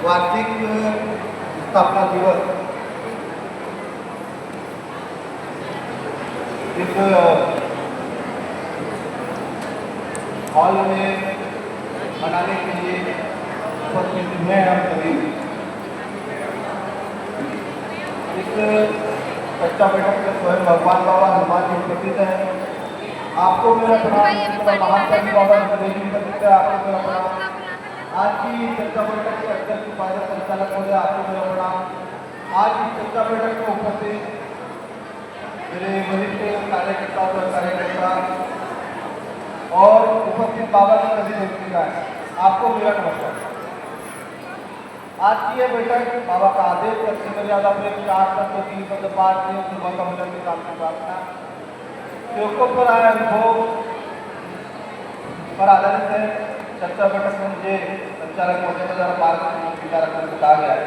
वार्षिक स्थापना दिवस इस हॉल में मनाने के लिए उपस्थित हैं हम सभी। इस कच्चा बैठक में स्वयं भगवान बाबा हनुमान जी उपस्थित हैं। आपको मेरा प्रणाम। महात्मा बाबा जी उपस्थित है, आपको मेरा प्रणाम। आज की चर्चा बैठक के अध्यक्ष उपाध्यक्ष संचालक महोदय, आपको मेरा प्रणाम। आज की चर्चा बैठक में उपस्थित मेरे वरिष्ठ कार्यकर्ता और कार्यकर्ता और उपस्थित बाबा की सभी व्यक्तिगत, आपको मेरा नमस्कार। आज की यह बैठक बाबा का आदेश रखने मर्यादा में 4 तत्व 3 पद पाठ में सुबह का मिलन के साथ प्रार्थना सेवकों पर आया अनुभव पर आधारित है। चर्चा बैठक में मुझे संचालक महोदय द्वारा मार्गदर्शन कहा गया है।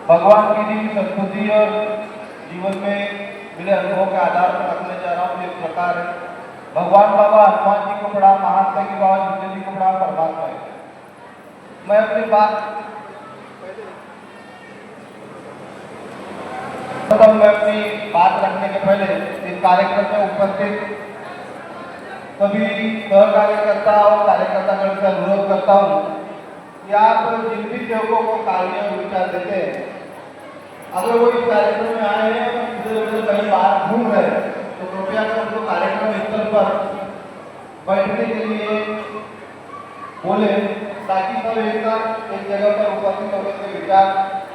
भगवान की दी संस्कृति और जीवन में मिले अनुभव के आधार पर रखने जा रहा हूँ। एक प्रकार है भगवान बाबा हनुमान जी को प्रणाम, महात्मा की बाबा जिंदगी जी को प्रणाम, परमात्मा है। मैं अपनी बात रखने के पहले इस कार्यक्रम में उपस्थित सभी सह कार्यकर्ता और कार्यकर्तागण से अनुरोध करता हूँ कि आप जिन भी सेवकों को कार्य और विचार देते हैं, अगर वो इस कार्यक्रम में आए हैं इधर उधर कहीं बाहर घूम रहे हैं तो कृपया कर उनको कार्यक्रम स्थल पर बैठने के लिए बोले, ताकि सब एक जगह पर उपस्थित होकर के विचार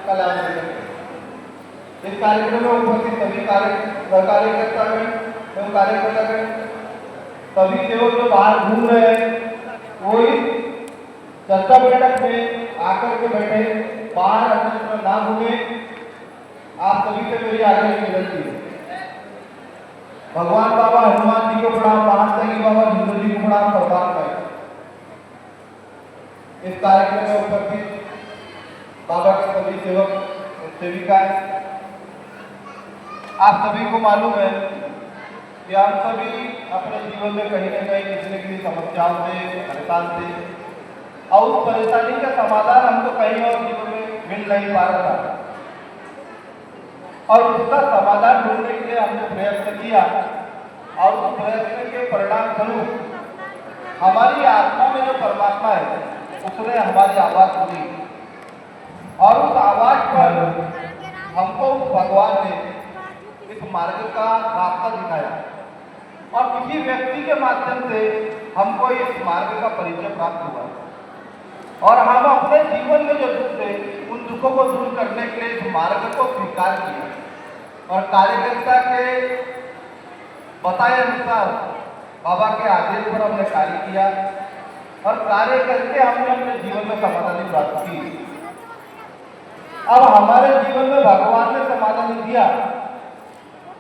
का लाभ ले सकें। इस कार्यक्रम में उपस्थित सभी कार्यकर्तागण एवं कार्यकर्तागण सभी सेवक जो बाहर घूम रहे हैं वो इस चर्चा बैठक में आकर के बैठे, बाहर अन्यत्र ना घूमे। आप सभी से मेरी आगे की विनती है। भगवान बाबा हनुमान जी को प्रणाम, महात्मा की बाबा जिंदगी जी को प्रणाम, परमात्मा है। इस कार्यक्रम में उपस्थित बाबा के सभी सेवक और सेविकाएं, आप सभी को मालूम है कि हम सभी अपने जीवन में कहीं न कहीं किसी न किसी समस्याओं से परेशान थे और उस परेशानी का समाधान हमको कहीं और जीवन में मिल नहीं पा रहा था और उसका समाधान ढूंढने के लिए हमने प्रयत्न किया और उस प्रयत्न के परिणाम स्वरूप हमारी आत्मा में जो परमात्मा है उसने हमारी आवाज सुनी और उस आवाज पर हमको भगवान ने इस मार्ग का रास्ता दिखाया और किसी व्यक्ति के माध्यम से हमको इस मार्ग का परिचय प्राप्त हुआ और हम अपने जीवन में जो दुख थे उन दुखों को दूर करने के लिए इस मार्ग को स्वीकार किया और कार्यकर्ता के बताए अनुसार बाबा के आदेश पर हमने कार्य किया और कार्य करके हमने अपने जीवन में समाधान प्राप्त की। अब हमारे जीवन में भगवान ने समाधान दिया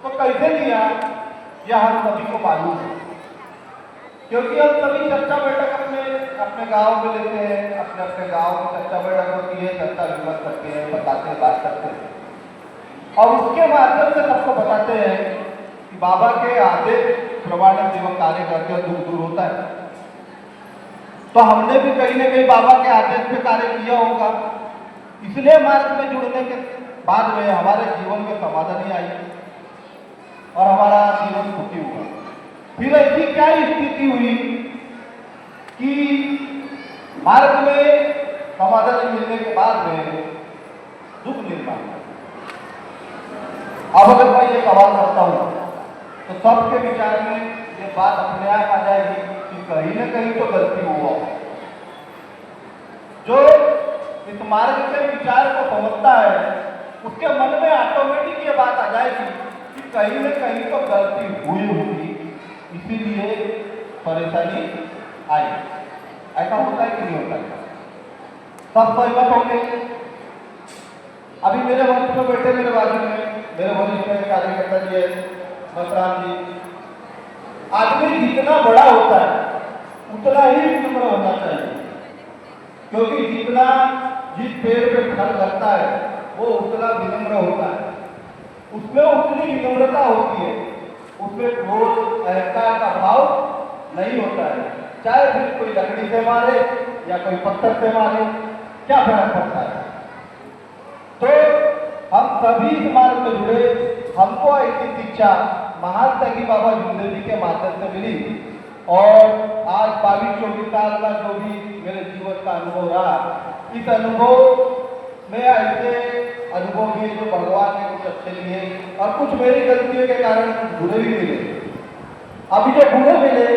तो कैसे दिया यह हम सभी को मालूम है, क्योंकि हम सभी चर्चा बैठक अपने गांव में लेते हैं, अपने गांव में चर्चा बैठक होती है, चर्चा विमर्श करते हैं, बताते हैं, बात करते हैं और उसके माध्यम से सबको बताते हैं कि बाबा के आदेश प्रमाणित जीवन कार्य करके दूर दूर होता है। तो हमने भी कहीं न कहीं बाबा के आदेश पे कार्य किया होगा, इसलिए मार्ग में जुड़ने के बाद में हमारे जीवन में समाधान आई और हमारा जीवन सुखी हुआ। फिर ऐसी क्या स्थिति हुई कि मार्ग में समाधान मिलने के बाद में दुख निर्माण। अब अगर मैं ये सवाल करता हूँ तो सबके विचार में ये बात अपने आप आ जाएगी कि कहीं न कहीं तो गलती हुआ। जो इस मार्ग के विचार को समझता है उसके मन में ऑटोमेटिक ये बात आ जाएगी कि कहीं न कहीं तो गलती हुई होगी, इसीलिए परेशानी आई। ऐसा होता है कि नहीं होता है? सब सहमत होंगे। अभी मेरे वरिष्ठ में बैठे मेरे बाजू में मेरे वरिष्ठ कार्यकर्ता जी है मसराम जी। आदमी जितना बड़ा होता है उतना ही विनम्र होना चाहिए, क्योंकि जिस पेड़ पे फल लगता है वो उतना विनम्र होता है, उसमें उतनी विनम्रता होती है, उसमें क्रोध अहंकार का भाव नहीं होता है। चाहे फिर कोई लकड़ी से मारे या कोई पत्थर से मारे, क्या फर्क पड़ता है। तो हम सभी इस मार्ग में जुड़े, हमको ऐसी शिक्षा महान त्यागी बाबा जुमदेव जी के माध्यम से मिली और आज 22-24 साल का जो भी मेरे जीवन का अनुभव रहा, इस अनुभव में ऐसे अनुभव भी जो भगवान ने कुछ अच्छे लिए और कुछ मेरी गलतियों के कारण कुछ बुरे भी मिले। अभी जो बुरे मिले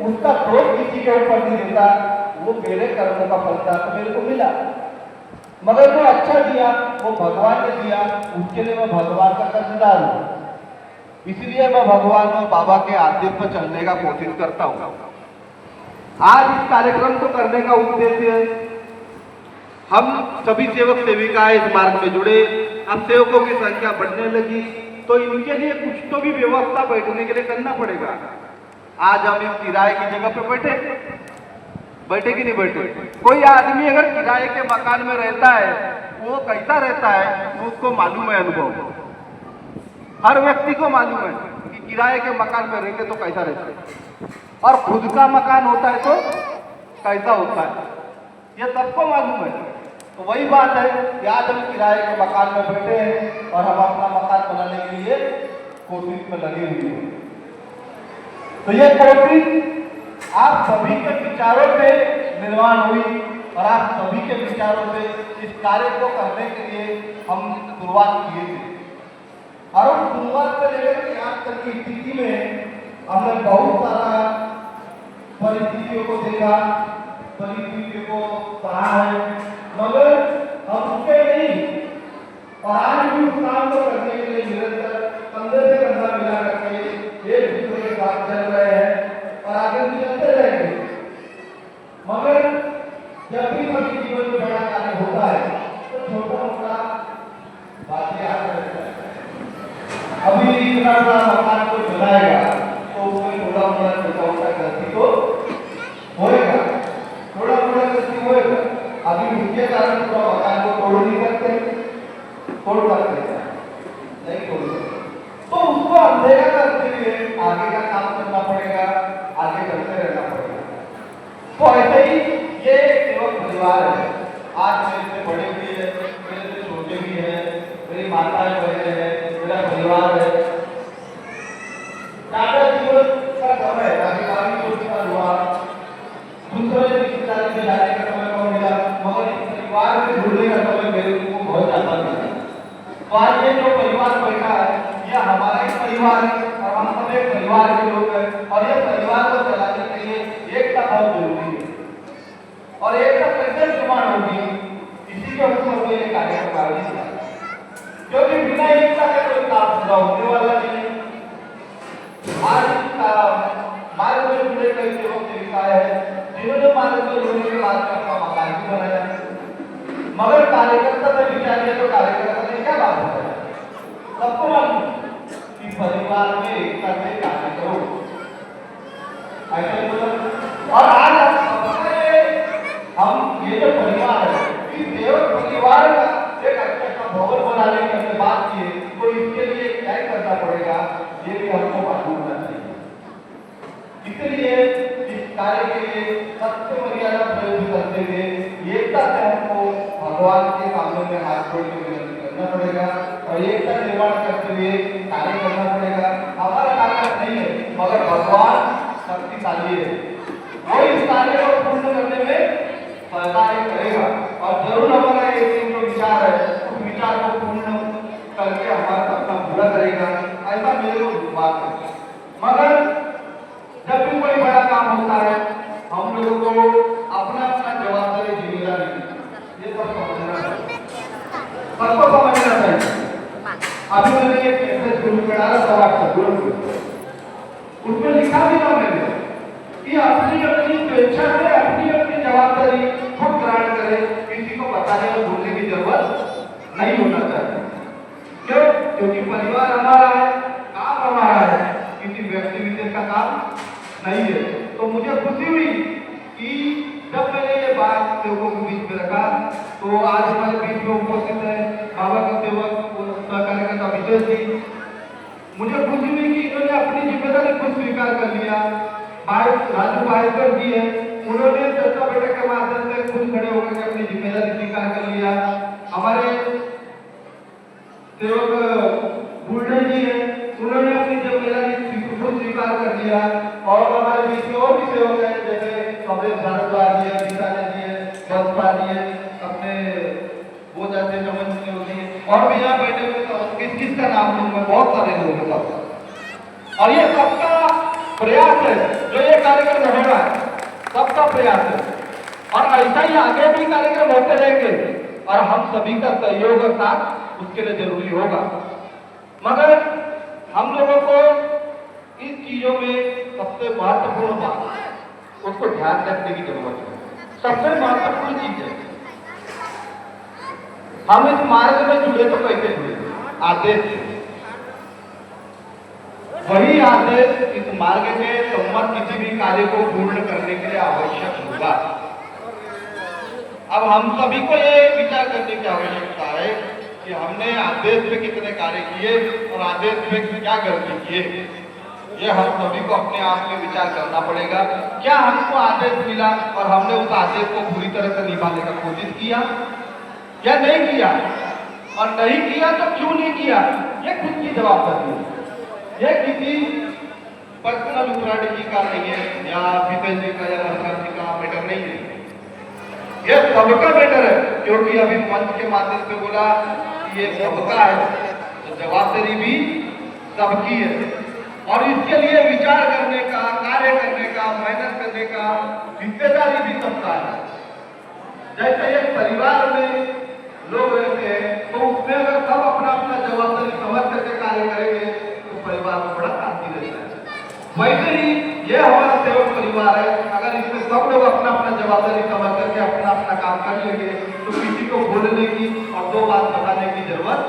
उसका दोष किसी के ऊपर नहीं देता, वो मेरे कर्मों का फल था तो मेरे को मिला, मगर जो अच्छा दिया वो भगवान ने दिया, उसके लिए मैं भगवान का कर्जदार हूँ। इसलिए मैं भगवान और बाबा के आदेश पर चलने का कोशिश करता हूँ। आज इस कार्यक्रम को करने का उद्देश्य, हम सभी सेवक सेविकाएं इस मार्ग में जुड़े, अब सेवकों की संख्या बढ़ने लगी तो इनके लिए कुछ तो भी व्यवस्था बैठने के लिए करना पड़ेगा। आज हम इस किराए की जगह पे बैठे कि नहीं बैठे? कोई आदमी अगर किराए के मकान में रहता है वो कैसा रहता है वो उसको मालूम है, अनुभव हर व्यक्ति को मालूम है कि किराए के मकान में रहेंगे तो कैसा रहता है और खुद का मकान होता है तो कैसा होता है, ये सबको मालूम है। तो वही बात है कि आज हम किराए के मकान में बैठे हैं और हम अपना मकान बनाने के लिए कोशिश में लगे हुए हैं। तो ये कोशिश आप सभी के विचारों से निर्माण हुई और आप सभी के विचारों से इस कार्य को करने के लिए हम शुरुआत किए थे और उस शुरुआत से लेकर के आज तक की स्थिति में हमने बहुत सारा परिस्थितियों को देखा, परिस्थितियों को पढ़ा है, मगर हम उसके नहीं और आज भी उस काम को करने के लिए निरंतर कंधे से कंधा मिला करके एक दूसरे के साथ चल रहे हैं और आगे भी चलते रहेंगे। मगर जब भी कभी जीवन में बड़ा कार्य होता है तो छोटा मोटा बातें याद रहता है। अभी इतना बड़ा मकान को बनाएगा तो उसमें थोड़ा मोटा छोटा मोटा गलती तो होएगा, थोड़ा मोटा गलती होएगा। अभी उसके कारण पूरा मकान को तोड़ नहीं सकते, तोड़ सकते नहीं तोड़ सकते, तो उसको अंधेरा करते हुए आगे का काम करना पड़ेगा, आगे चलते रहना पड़ेगा। तो ऐसे ही ये सेवक परिवार है, आज मेरे से बड़े भी है, मेरे से छोटे भी है, मेरी माताएं बहनें हैं, मेरा परिवार है। ज्यादा जीवन का समय अभी 22 साल हुआ, दूसरे रिश्तेदारी में जाने का समय कम मिला, मगर इस परिवार में जुड़ने का समय मेरे को बहुत ज्यादा मिला। तो आज ये जो परिवार बैठा है यह हमारा ही परिवार है और हम सब एक परिवार के लोग हैं और ये परिवार को चलाने के लिए एकता बहुत जरूरी है और एकता कैसे निर्माण होगी, इसी के ऊपर ये कार्यक्रम आयोजित है, क्योंकि बिना एकता के कोई काम पूरा होने वाला नहीं है। आज मार्ग में जुड़े कई सेवक सेविकाएं हैं जिन्होंने मार्ग में जुड़ने के बाद अपना मकान भी बनाया, मगर कार्यकर्ता से विचार किया तो कार्यकर्ता ने क्या बात बताया, सबको मालूम कि परिवार में एकता से कार्य करो, ऐसे बोला। और आज हम ये जो परिवार है इस सेवक परिवार का एक अच्छा भवन बनाने की हमने बात की है, तो इसके लिए क्या करना पड़ेगा ये भी हमको मालूम होना चाहिए। इसलिए इस कार्य के लिए सबसे मर्यादा प्रयोग करते हुए एकता से हमको भगवान के सामने में हाथ जोड़ के विनती करना पड़ेगा और एकता निर्माण करते हुए कार्य करना पड़ेगा। हमारा ताकत नहीं है मगर भगवान शक्तिशाली है, वो इस कार्य को पूर्ण करने में सहकार्य करेगा और जरूर हमारा एक जो विचार है उस विचार को पूर्ण करके हमारा सपना पूरा करेगा, ऐसा मेरे को विश्वास है। मगर जब भी कोई बड़ा काम होता है हम लोगों को अपना अपना जवाबदारी जिम्मेदारी ये सब समझना चाहिए, सबको समझना चाहिए। अभी मैंने एक मैसेज ग्रुप में डाला था व्हाट्सएप ग्रुप में, उसमें लिखा भी था मैंने कि अपनी अपनी स्वेच्छा से अपनी अपनी जवाबदारी खुद ग्रहण करें, किसी को बताने और बोलने की जरूरत नहीं होना चाहिए। क्यों? क्योंकि परिवार हमारा है, काम हमारा है, किसी व्यक्ति विशेष का काम नहीं है। तो मुझे खुशी हुई कि जब मैंने ये बात लोगों के बीच में रखा तो आज हमारे बीच में उपस्थित है बाबा के सेवक कार्यकर्ता विशेष जी। मुझे खुशी हुई कि इन्होंने अपनी जिम्मेदारी खुद स्वीकार कर लिया। राजू भाईकर जी है, उन्होंने चर्चा बैठक के माध्यम से खुद खड़े होकर अपनी जिम्मेदारी स्वीकार कर लिया। हमारे सेवक बुल्ढे जी हैं, उन्होंने अपनी जिम्मेदारी खुद स्वीकार कर लिया। और हमारे बीच में और भी सेवक हैं, जैसे कमलेश भारद्वाज जी है, गीता जी है, बसपा जी है, अपने वो जाते नमन जी होती है, और भी यहाँ बैठे हुए तो किस किस का नाम लूँ मैं, बहुत सारे लोग हैं सब। और ये सबका प्रयास है, जो ये कार्यक्रम हो रहा है सबका प्रयास है, और ऐसा ही आगे भी कार्यक्रम होते रहेंगे, और हम सभी का सहयोग और साथ उसके लिए जरूरी होगा। मगर हम लोगों को इस चीजों में सबसे महत्वपूर्ण बात उसको ध्यान रखने की जरूरत है। सबसे महत्वपूर्ण चीज है, हम इस मार्ग में जुड़े तो कैसे जुड़े? आदेश से। वही आदेश इस मार्ग के सम्मत किसी भी कार्य को पूर्ण करने के लिए आवश्यक होगा। अब हम सभी को ये विचार करने की आवश्यकता है कि हमने आदेश में कितने कार्य किए और आदेश में क्या गलती किए। ये हम सभी को अपने आप में विचार करना पड़ेगा। क्या हमको आदेश मिला और हमने उस आदेश को पूरी तरह से निभाने का कोशिश किया या नहीं किया? और नहीं किया तो क्यों नहीं किया? ये खुद की जवाबदारी है। ये किसी पर्सनल उत्तराधिकारी जी का नहीं है, या विपेश जी का या सरकार जी का मैटर नहीं है, ये सबका मैटर है। क्योंकि अभी मंच के माध्यम से बोला कि ये सबका है, तो जवाबदारी भी सबकी है। और इसके लिए विचार करने का, कार्य करने का, मेहनत करने का जिम्मेदारी भी सबका है। जैसे एक परिवार में लोग रहते हैं, तो उसमें अगर सब अपना अपना जवाबदारी समझ करके कार्य करेंगे तो परिवार में बड़ा शांति रहता है। वैसे ही ये हमारा सेवक परिवार है, अगर इसमें सब लोग अपना अपना जवाबदारी समझ करके अपना अपना काम कर लेंगे तो किसी को बोलने की और दो बात बताने की जरूरत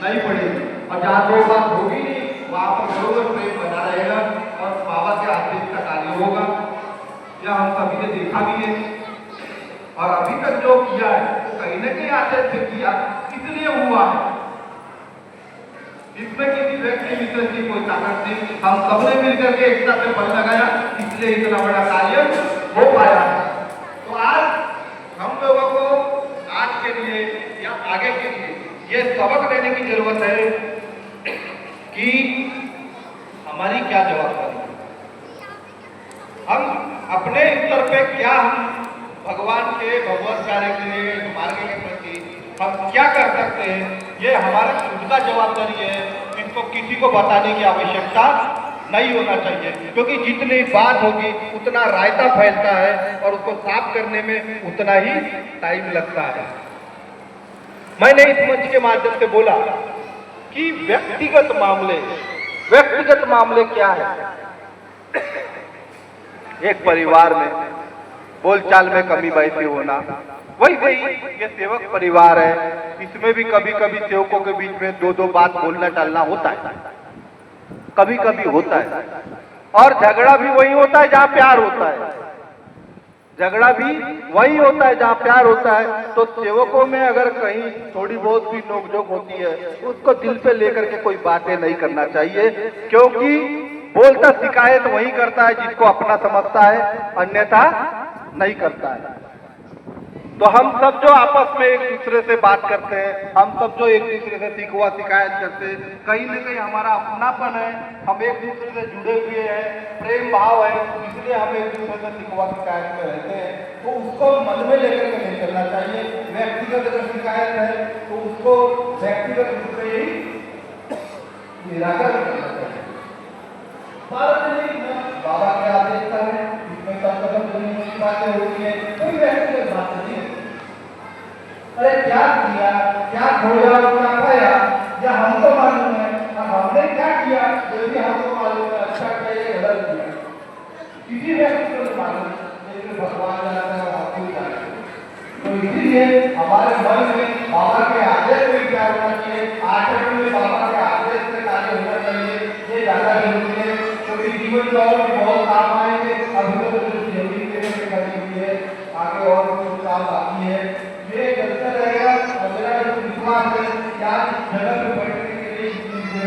नहीं पड़ेगी। और जहाँ दो बात होगी नहीं वहाँ पर बरोबर प्रेम बना रहेगा और बाबा के आदेश का कार्य होगा। यह हम सभी ने देखा भी है, और अभी तक जो किया है वो कहीं न कहीं आदेश से किया, इसलिए हुआ है। इसमें किसी व्यक्ति विशेष की कोई ताकत नहीं, हम सबने मिलकर के एक साथ बल लगाया, इसलिए इतना बड़ा कार्य हो पाया। तो आज हम लोगों को आज के लिए या आगे के लिए ये सबक लेने की जरूरत है कि हमारी क्या जवाबदारी है। हम अपने स्तर पे क्या हम भगवान के भगवत कार्य के लिए, मार्ग के प्रति हम क्या कर सकते हैं, ये हमारा खुद का जवाबदारी है। इसको किसी को बताने की आवश्यकता नहीं होना चाहिए, क्योंकि जितनी बात होगी उतना रायता फैलता है और उसको साफ करने में उतना ही टाइम लगता है। मैंने इस मंच के माध्यम से बोला कि व्यक्तिगत मामले क्या है। एक परिवार में बोलचाल में कमी बेसी होना, वही ये सेवक परिवार है, इसमें भी कभी कभी सेवकों के बीच में दो दो बात बोलना टालना होता है, कभी कभी होता है। और झगड़ा भी वही होता है जहाँ प्यार होता है, झगड़ा भी वही होता है जहाँ प्यार होता है। तो सेवकों में अगर कहीं थोड़ी बहुत भी नोकझोंक होती है, उसको दिल पे लेकर के कोई बातें नहीं करना चाहिए, क्योंकि बोलता शिकायत वही करता है जिसको अपना समझता है, अन्यथा नहीं करता है। तो हम सब जो आपस में एक दूसरे से बात करते हैं, हम सब जो एक दूसरे से शिकवा शिकायत करते हैं, कहीं न कहीं हमारा अपनापन है, हम एक दूसरे से जुड़े हुए हैं, प्रेम भाव है, इसलिए हम एक दूसरे से शिकवा शिकायत में रहते हैं। तो उसको मन में लेकर के नहीं चलना चाहिए। व्यक्तिगत अगर शिकायत है तो उसको व्यक्तिगत रूप में ही निराकरण करना चाहिए। बाबा के आदेश का है, इसमें कम से कम दुनिया बातें होती है, कोई व्यक्तिगत बात नहीं है। अरे क्या किया, क्या खोया, क्या पाया, या हमको मालूम है, और हमने क्या किया जो भी हमको मालूम है, अच्छा किया या गलत किया, किसी व्यक्ति को मालूम है, लेकिन भगवान जानता है, आपको जानता है। तो इसीलिए हमारे मन में बाबा के आदेश में क्या होना चाहिए, आचरण में बाबा के आदेश से कार्य होना चाहिए, ये ज्यादा जरूरी है। क्योंकि जीवन में और भी बहुत काम आएंगे, अभी तो जरूरी करनी है, आगे और कुछ काम बाकी है। ये चलता रहेगा और मेरा जो विश्वास है कि आज जगह में बैठने के लिए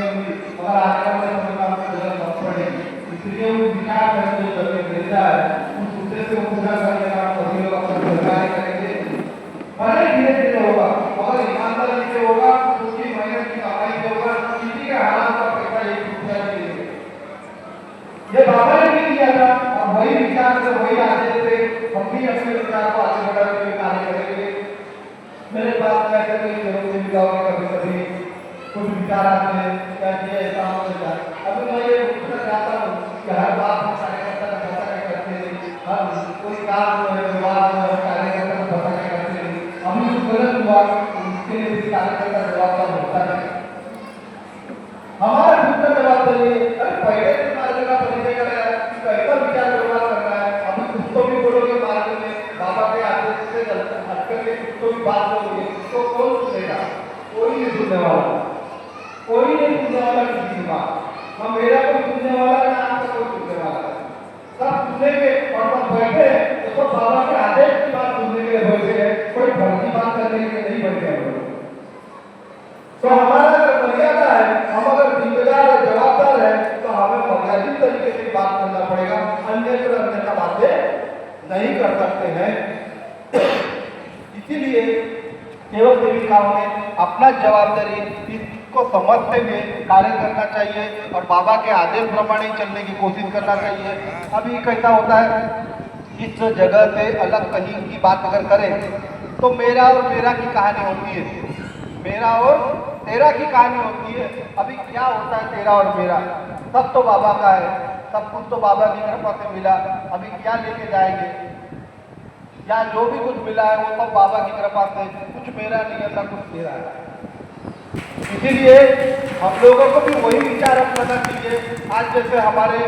और आगे जगह मत पड़ेगी, इसलिए वो विचार करके जो जगह मिलता है उस उद्देश्य को पूरा करने का सभी लोग अपना सहकार्य करेंगे। भले धीरे कई सेवक सेविकाओं के कभी कभी कुछ विचार आते हैं क्या ये ऐसा हो जाए। अभी मैं ये पूछना चाहता हूँ कि हर बात हम कार्यकर्ता का पता नहीं करते, हम कोई काम जो है विवाद जो है कार्यकर्ता का पता नहीं करते। अभी जो गलत हुआ उसके लिए भी कार्यकर्ता जवाबदार होता है। हमारा दूसरा जवाबदारी है अरे पहले से मार्ग का परिचय कराया कि कैसा विचार व्यवहार करना है। अभी उसको भी बोलोगे मार्ग में बाबा के आदेश से हटकर के उसको भी बात करोगे तो कौन सुनेगा? कोई नहीं सुनने वाला, कोई नहीं सुनने वाला किसी की बात। ना मेरा कोई सुनने वाला ना आपका कोई सुनने वाला। सब सुनेंगे और सब बैठे तो सब बाबा के आदेश की बात सुनने के लिए बैठे हैं, कोई फर्जी बात करने के लिए नहीं बैठे हैं। तो हमारा अगर मर्यादा है, हम अगर जिम्मेदार और जवाबदार है तो हमें मर्यादित तरीके से बात करना पड़ेगा, अन्यथा बातें नहीं कर सकते हैं। इसीलिए सेवक सेविकाओं ने अपना जवाबदारी इसको समझते हुए कार्य करना चाहिए और बाबा के आदेश प्रमाणे चलने की कोशिश करना चाहिए। अभी कैसा होता है इस जगह से अलग कहीं की बात अगर करें तो मेरा और मेरा की कहानी होती है, मेरा और तेरा की कहानी होती है। अभी क्या होता है तेरा और मेरा? सब तो बाबा का है, सब कुछ तो बाबा की कृपा से मिला। अभी क्या लेके जाएंगे? या जो भी कुछ मिला है वो सब बाबा की कृपा से, कुछ मेरा नहीं है सब कुछ तेरा है। इसीलिए हम लोगों को भी वही विचार अपनाना चाहिए। आज जैसे हमारे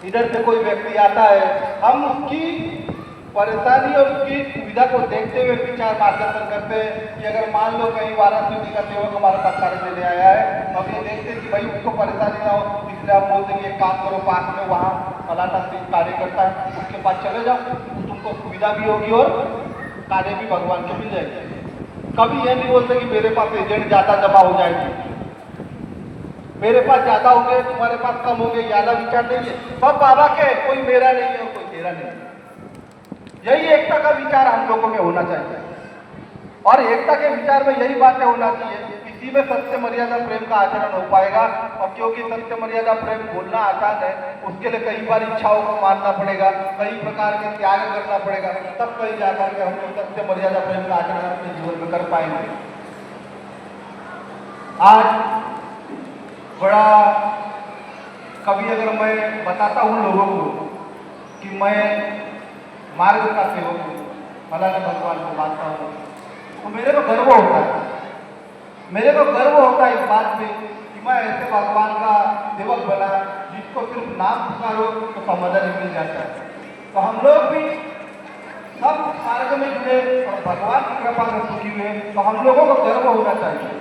इधर से कोई व्यक्ति आता है, हम उसकी परेशानी और उसकी सुविधा को देखते हुए विचार मार्गदर्शन करते हैं कि अगर मान लो कहीं वाराणसी का सेवक हमारे पास कार्य लेने आया है तो हम ये देखते हैं कि भाई उसको परेशानी ना हो, इसलिए हम बोलते हैं कि एक काम करो पास में वहाँ फलाना कार्य करता है उसके पास चले जाओ, तो तुमको सुविधा भी होगी और कार्य भी भगवान के मिल जाएगी। कभी ये नहीं बोलते कि मेरे पास एजेंट ज़्यादा जमा हो जाएगी, मेरे पास ज़्यादा होंगे तुम्हारे पास कम होंगे, ज़्यादा विचार नहीं है। सब बाबा के, कोई मेरा नहीं है और कोई तेरा नहीं है। यही एकता का विचार हम लोगों में होना चाहिए और एकता के विचार में यही बातें होना चाहिए। इसी में सत्य मर्यादा प्रेम का आचरण हो पाएगा। और क्योंकि सत्य मर्यादा प्रेम बोलना आसान है, उसके लिए कई बार इच्छाओं को मानना पड़ेगा, कई प्रकार के त्याग करना पड़ेगा, तब कहीं जाकर के हम लोग सत्य मर्यादा प्रेम का आचरण अपने जीवन में कर पाएंगे। आज बड़ा कभी अगर मैं बताता हूँ लोगों को कि मैं मार्ग का सेवक हूँ, फलाने भगवान को मानता हूँ, तो मेरे को गर्व होता है, मेरे को गर्व होता है इस बात में कि मैं ऐसे भगवान का सेवक बना जिसको सिर्फ नाम पुकारो तो समाधान मिल जाता है। तो हम लोग भी सब मार्ग में जुड़े और भगवान की कृपा से सुखी हुए, तो हम लोगों को गर्व होना चाहिए।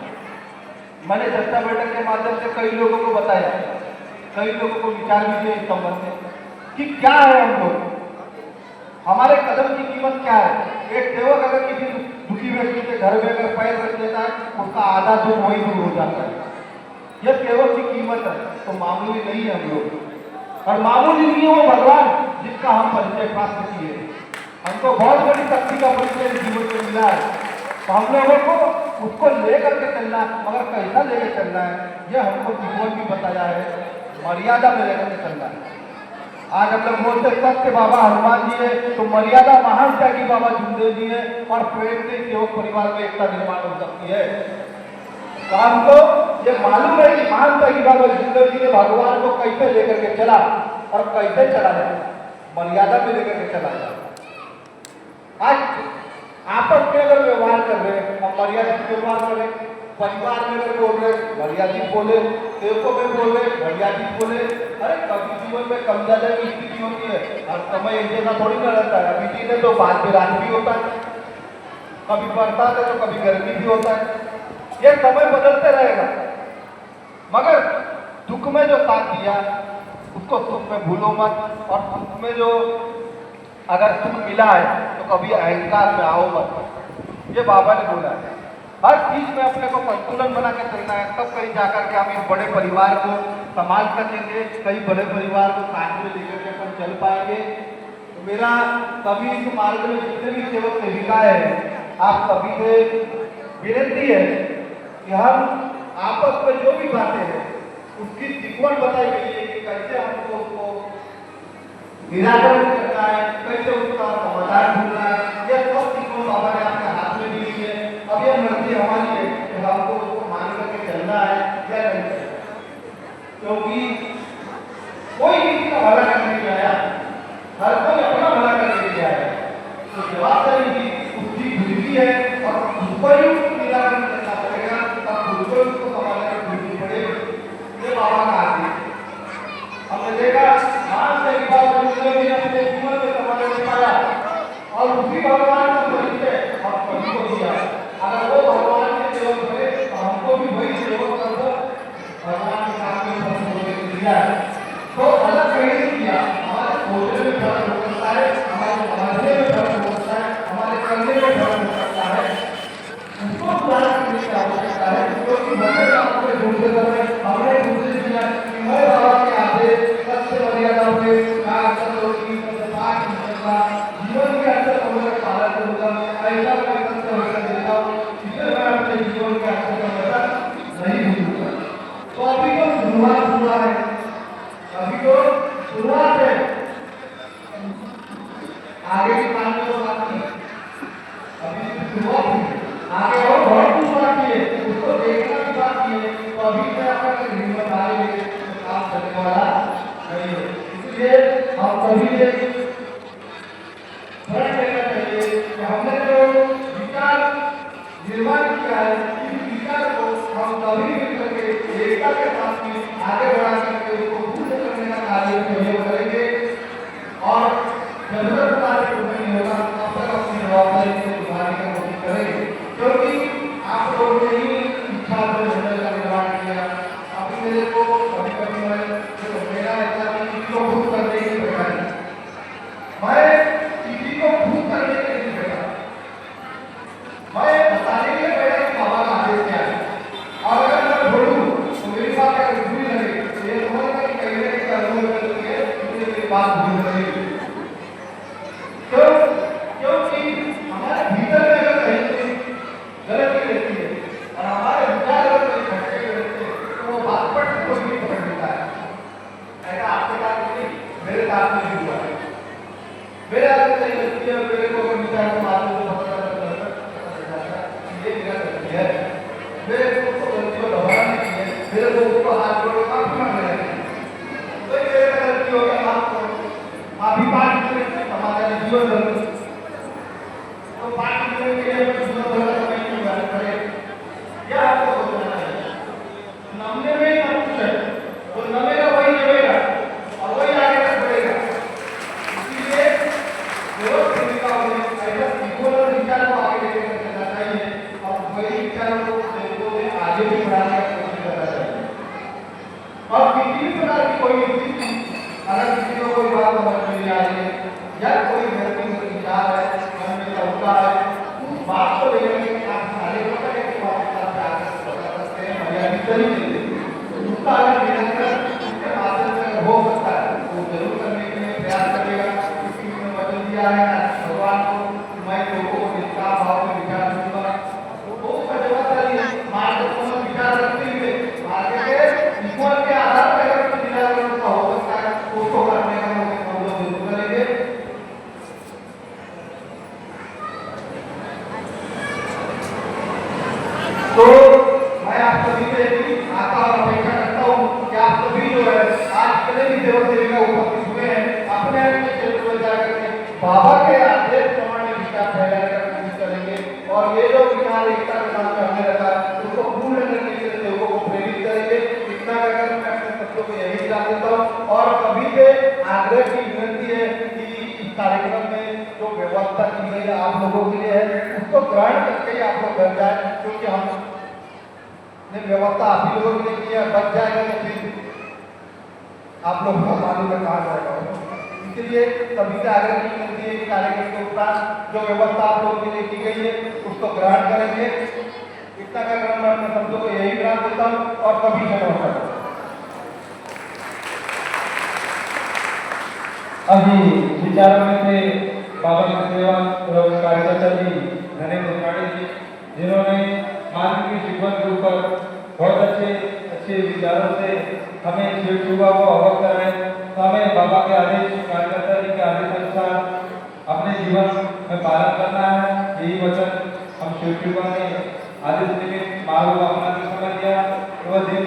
मैंने चर्चा बैठक के माध्यम से कई लोगों को बताया, कई लोगों को विचार भी दिए इस संबंध में कि क्या है हम लोग, हमारे कदम की कीमत क्या है। एक सेवक अगर किसी दुखी व्यक्ति के घर में अगर पैर रख देता है, उसका आधा दुख वही दूर हो जाता है। यह सेवक की कीमत है, तो मामूली नहीं है हम लोग, और मामूली नहीं है वो भगवान जिसका हम परिचय प्राप्त किए। हमको बहुत बड़ी शक्ति का परिचय जीवन में मिला है, तो हम लोगों को उसको लेकर के चलना है, मगर कैसा लेकर चलना है यह हमको जीवन भी बताया है, मर्यादा में लेकर के चलना है। आज हम लोग बोलते सत्य बाबा हनुमान जी है, तो मर्यादा महान त्यागी बाबा जुमदेव जी है, और प्रेम से सेवक परिवार में एकता निर्माण हो सकती है। तो हमको ये मालूम है कि महान त्यागी बाबा जुमदेव जी ने भगवान को कैसे लेकर के चला और कैसे चला जाए, मर्यादा में लेकर के चला जाए। आज आपस में अगर व्यवहार कर रहे हैं, हम मर्यादित व्यवहार करें, परिवार में अगर बोल रहे मर्यादित बोले, सेवकों में बोल रहे मर्यादित बोले। अरे कभी जीवन में कम ज्यादा की स्थिति होती है, हर समय एक जैसा थोड़ी ना रहता है। अभी दिन है तो बाद में रात भी होता है, कभी बरसात है तो कभी गर्मी भी होता है, यह समय बदलते रहेगा। मगर दुख में जो साथ दिया उसको सुख में भूलो मत, और सुख में जो अगर सुख मिला है तो कभी अहंकार में आओ मत। ये बाबा ने बोला है, हर चीज में अपने को संतुलन बना के चलना है, तब कहीं जाकर के हम इस बड़े परिवार को संभाल सकेंगे, कई बड़े परिवार को साथ में लेकर के अपन चल पाएंगे। तो मेरा सभी इस मार्ग में जितने भी सेवक सेविका है, आप सभी से विनती है कि हम आपस में जो भी बातें हैं उसकी सीक्वेंस बताई गई है कि कैसे हमको उसको निराकरण करना है, कैसे उसका समाधान ढूंढना है। यह सब सीक्वेंस बाबा ने आपके हाथ में दी है। अब यह और उसी भगवान का परिचय हम सभी को दिया। अगर वो भगवान के सेवक बने तो हमको भी वही सेवक करके भगवान के काम में फल होने के लिए दिया है। तो अलग कहीं नहीं किया, हमारे सोचने में फर्क हो सकता है, हमारे समझने में फर्क हो सकता है, हमारे करने में फर्क हो सकता है, उसको पूरा करने की आवश्यकता है। क्योंकि भगवान आपको ढूंढते समय हमने ढूंढते किया कि मैं बाबा के आदेश सबसे मर्यादा में कार्य करोगी पाठ करना जीवन के अंदर समझ पालन करूंगा, ऐसा मैं सत्य होकर देता हूँ, इसलिए मैं अपने जीवन के अंदर का नहीं भूलूंगा। तो अभी तो शुरुआत हुआ है, अभी तो शुरुआत है, आगे की कहानी तो बाकी है, अभी शुरुआत है, आगे और बहुत कुछ बाकी है, उसको देखना भी बाकी है। तो अभी से आपका हिम्मत आए काम करने वाला नहीं है। इसलिए हम सभी ने ध्यान देना चाहिए कि हमने जो विचार निर्माण किया है, इस विचार को हम सभी मिलकर के एकता के साथ में आगे बढ़ा करके उसको पूर्ण करने का कार्य सहयोग करेंगे और जरूरत कार्य नहीं होगा तब तक अपनी जवाबदारी को निभाने का कोशिश करेंगे। क्योंकि आप लोगों ने ही इच्छा से मंडल का निर्माण किया। अभी मेरे को कभी कभी मेरा ऐसा किसी को खुश करने की बैठा है, मैं किसी को खुश करने के लिए बैठा, मैं बताने के लिए बैठा कि बाबा का आदेश क्या है। और अगर मैं बोलूँ तो मेरी बात अगर बुरी लगे तो ये समझना कि कहीं ना कहीं अनुभव करती है, इसलिए मेरी बात बुरी लगेगी। क्योंकि हमारे भीतर में अगर कहीं गलती रहती है और हमारे विचार अगर कहीं भटके हुए रहते हैं तो वो बात पर कोई नहीं पकड़ लेता है। ऐसा आपके साथ नहीं, मेरे साथ में भी हुआ है। मेरे आगे कहीं गलती है, मेरे को अगर विचार को मालूम हो पता ये मेरा गलती है, मेरे को उसको गलती को दोहराना नहीं है, मेरे को उसको हाथ जोड़ के माफी मांगना है। तो ये मेरा गलती हो गया, माफ करो, माफी मांग के हमारा जीवन बदल, तो पाठ करने के लिए जीवन बदलना नहीं होगा पड़े, यह आपको सोचना है। नमने में ही सब कुछ है, वो नमेगा वही नमेगा और वही आगे तक बढ़ेगा। इसलिए जरूरत भूमिका होने ऐसा विचार विचार को आगे लेकर चलना चाहिए और वही विचारों को लोगों में आगे भी बढ़ाने का कोशिश करना चाहिए। और किसी भी प्रकार की कोई स्थिति अगर किसी को कोई बात समझ में नहीं आ रही है या कोई व्यक्ति में विचार है, मन में चलता है, उस बात को लेकर के आप सारे लोग एक बात का प्यार करते हैं, मर्यादित तरीके से उसका अगर निरंतर उसके माध्यम से हो सकता है तो जरूर करने के लिए प्रयास करेगा। क्योंकि मैंने वचन दिया है भगवान को, मैं लोगों को निष्काम भाव में विचार दूंगा, तो उसका जवाबदारी है मार्गदर्शन में विचार रखते हुए आगे के ईश्वर के आधार पर अगर कुछ निराकरण का हो सकता है उसको करने का हम लोग जरूर करेंगे। तो मैं आप सभी से आशा और अपेक्षा करता हूँ कि आप सभी जो है आज कल भी सेवक सेविका उपस्थित हुए हैं, अपने अपने क्षेत्र में जाकर के बाबा के आदेश प्रमाण विचार फैलाने का कोशिश करेंगे और ये जो विचार एकता के साथ में हमने रखा उसको पूर्ण करने के लिए सेवकों को प्रेरित करेंगे। इतना कहकर मैं अपने शब्दों को यही दिला देता हूँ और सभी से आग्रह की विनती है कि इस कार्यक्रम में जो व्यवस्था की गई है आप लोगों के लिए है उसको ग्रहण करके ही आप लोग घर जाए, क्योंकि हम ने व्यवस्था आप ही लोगों के लिए की है, बच जाएगा तो फिर आप लोग को मालूम है कहाँ जाएगा। इसलिए सभी से आग्रह की विनती है कि कार्यक्रम के उपरांत जो व्यवस्था आप लोगों के लिए की गई है उसको ग्रहण करेंगे। इतना कार्यक्रम मैं अपने शब्दों को यही ग्रहण देता हूँ और सभी से नमस्कार। अभी विचारों में थे बाबा की सेवा एवं कार्यकर्ता जी धनेन्द्र काड़े जी, जिन्होंने मानवीय जीवन के ऊपर बहुत अच्छे विचारों से हमें शिव युवा को अवगत कराए। तो हमें बाबा के आदेश कार्यकर्ता जी के आदेश अनुसार अपने जीवन में पालन करना है। यही वचन हम शिव युवा ने आदेश निमित्त महारोग अपना समय दिया, वह दिन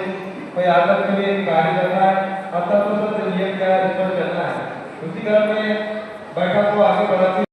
कोई आदत के लिए कार्य करना है, अतः नियम क्या है इस पर चलना है। उसी क्रम में बैठक को आगे बढ़ाते